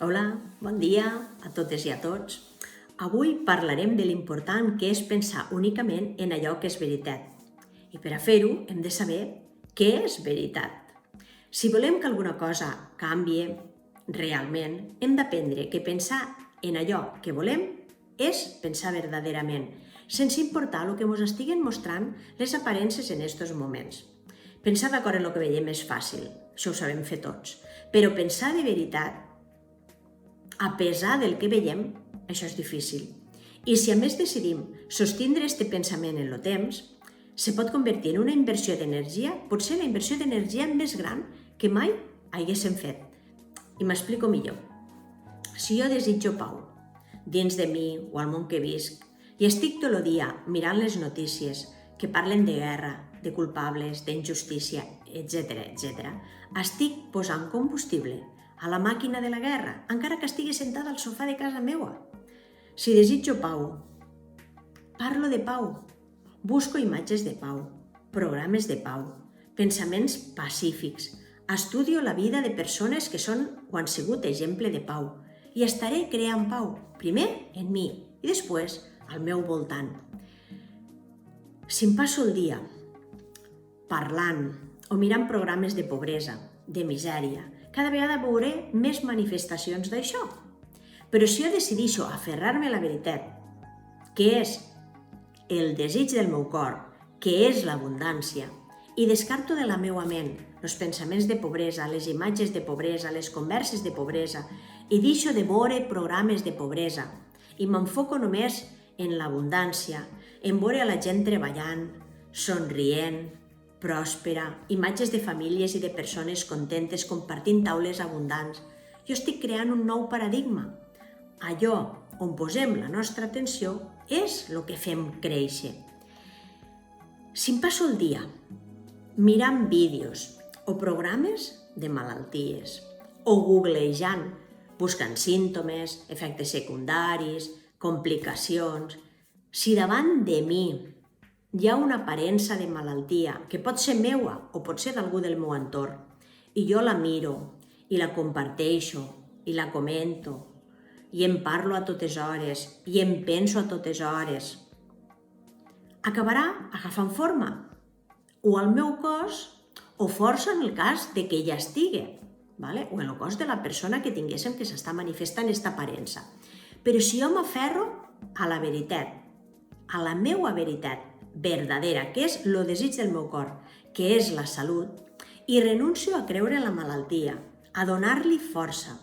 Hola, bon dia a totes i a tots. Avui parlarem de l'important que és pensar únicament en allò que és veritat. I per a fer-ho hem de saber què és veritat. Si volem que alguna cosa canvie realment, hem d'aprendre que pensar en allò que volem és pensar verdaderament, sense importar el que ens estiguen mostrant les aparences en aquests moments. Pensar d'acord en el que veiem és fàcil, això ho sabem fer tots, però pensar de veritat, a pesar del que veiem, això és difícil. I si a més decidim sostindre aquest pensament en el temps, se pot convertir en una inversió d'energia, potser la inversió d'energia més gran que mai haguéssim fet. I m'explico millor. Si jo desitjo pau dins de mi o al món que visc i estic tot el dia mirant les notícies que parlen de guerra, de culpables, d'injustícia, etc., estic posant combustible a la màquina de la guerra, encara que estigui sentada al sofà de casa meua. Si desitjo pau, parlo de pau, busco imatges de pau, programes de pau, pensaments pacífics, estudio la vida de persones que són o han sigut exemple de pau i estaré creant pau, primer en mi i després al meu voltant. Si em passo el dia parlant o mirant programes de pobresa, de misèria, cada vegada veuré més manifestacions d'això. Però si jo decidixo aferrar-me a la veritat, que és el desig del meu cor, que és l'abundància, i descarto de la meua ment els pensaments de pobresa, les imatges de pobresa, les converses de pobresa, i deixo de veure programes de pobresa, i m'enfoco només en l'abundància, en veure a la gent treballant, somrient, pròspera, imatges de famílies i de persones contentes compartint taules abundants. Jo estic creant un nou paradigma. Allò on posem la nostra atenció és el que fem créixer. Si em passo el dia mirant vídeos o programes de malalties o googlejant, buscant símptomes, efectes secundaris, complicacions, si davant de mi hi ha una aparença de malaltia que pot ser meua o pot ser d'algú del meu entorn i jo la miro i la comparteixo i la comento i en parlo a totes hores i en penso a totes hores, acabarà agafant forma o al meu cos o força en el cas de que ja estigui, o en el cos de la persona que tinguéssim que s'està manifestant aquesta aparença. Però si jo m'aferro a la veritat, a la meua veritat verdadera, que és el desig del meu cor, que és la salut, i renuncio a creure en la malaltia, a donar-li força,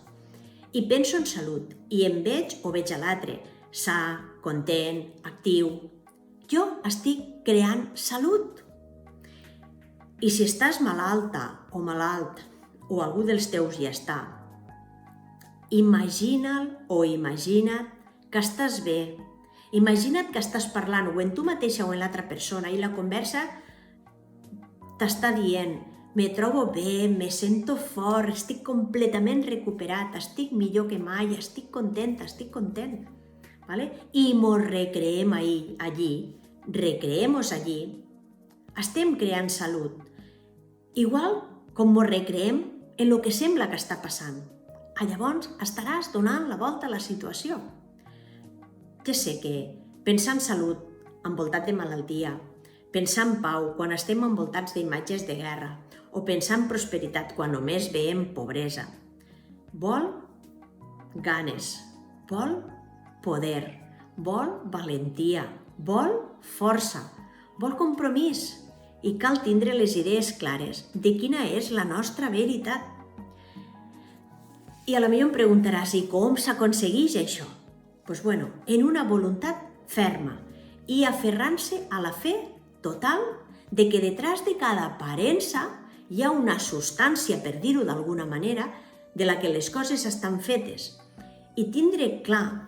i penso en salut, i em veig o veig a l'altre, sa, content, actiu, jo estic creant salut. I si estàs malalta o malalt, o algú dels teus ja està, imagina'l o imagina't que estàs bé. Imagina't que estàs parlant o en tu mateixa o en l'altra persona i la conversa t'està dient me trobo bé, me sento fort, estic completament recuperat, estic millor que mai, estic content. I mos recreem allí, recreem-nos allí, estem creant salut. Igual com mos recreem en el que sembla que està passant. Llavors estaràs donant la volta a la situació. Ja sé que pensar en salut envoltat de malaltia, pensar en pau quan estem envoltats d'imatges de guerra o pensar en prosperitat quan només veiem pobresa, vol ganes, vol poder, vol valentia, vol força, vol compromís i cal tindre les idees clares de quina és la nostra veritat. I a la millor em preguntaràs, i com s'aconsegueix això? En una voluntat ferma i aferrant-se a la fe total de que detrás de cada aparença hi ha una substància, per dir-ho d'alguna manera, de la que les coses estan fetes. I tindre clar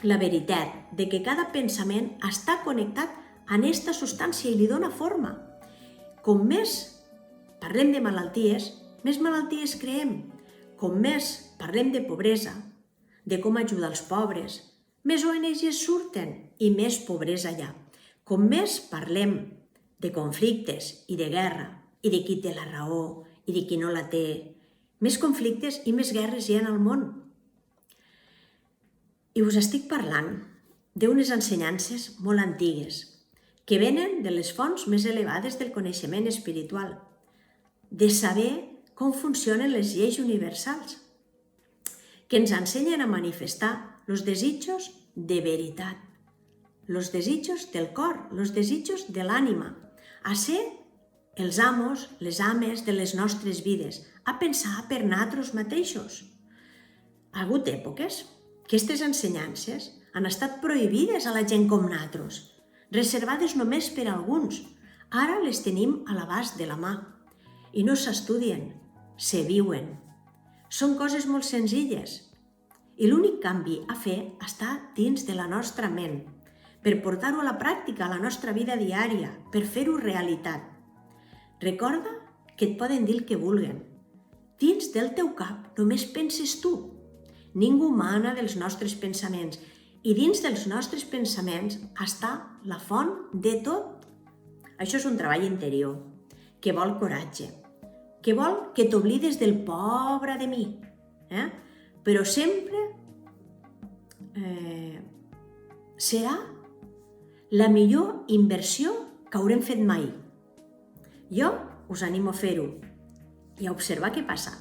la veritat de que cada pensament està connectat a aquesta substància i li dona forma. Com més parlem de malalties, més malalties creem. Com més parlem de pobresa, de com ajudar els pobres, més ONGs surten i més pobresa hi ha. Com més parlem de conflictes i de guerra i de qui té la raó i de qui no la té, més conflictes i més guerres hi ha al món. I us estic parlant d'unes ensenyances molt antigues, que venen de les fonts més elevades del coneixement espiritual, de saber com funcionen les lleis universals, que ens ensenyen a manifestar els desitjos de veritat, els desitjos del cor, els desitjos de l'ànima, a ser els amos, les ames de les nostres vides, a pensar per nosaltres mateixos. Ha hagut èpoques que aquestes ensenyances han estat prohibides a la gent com nosaltres, reservades només per a alguns. Ara les tenim a l'abast de la mà i no s'estudien, se viuen. Són coses molt senzilles i l'únic canvi a fer està dins de la nostra ment, per portar-ho a la pràctica, a la nostra vida diària, per fer-ho realitat. Recorda que et poden dir el que vulguen. Dins del teu cap només penses tu. Ningú mana dels nostres pensaments i dins dels nostres pensaments està la font de tot. Això és un treball interior, que vol coratge, que vol que t'oblides del pobre de mi, però sempre serà la millor inversió que haurem fet mai. Jo us animo a fer-ho i a observar què passa.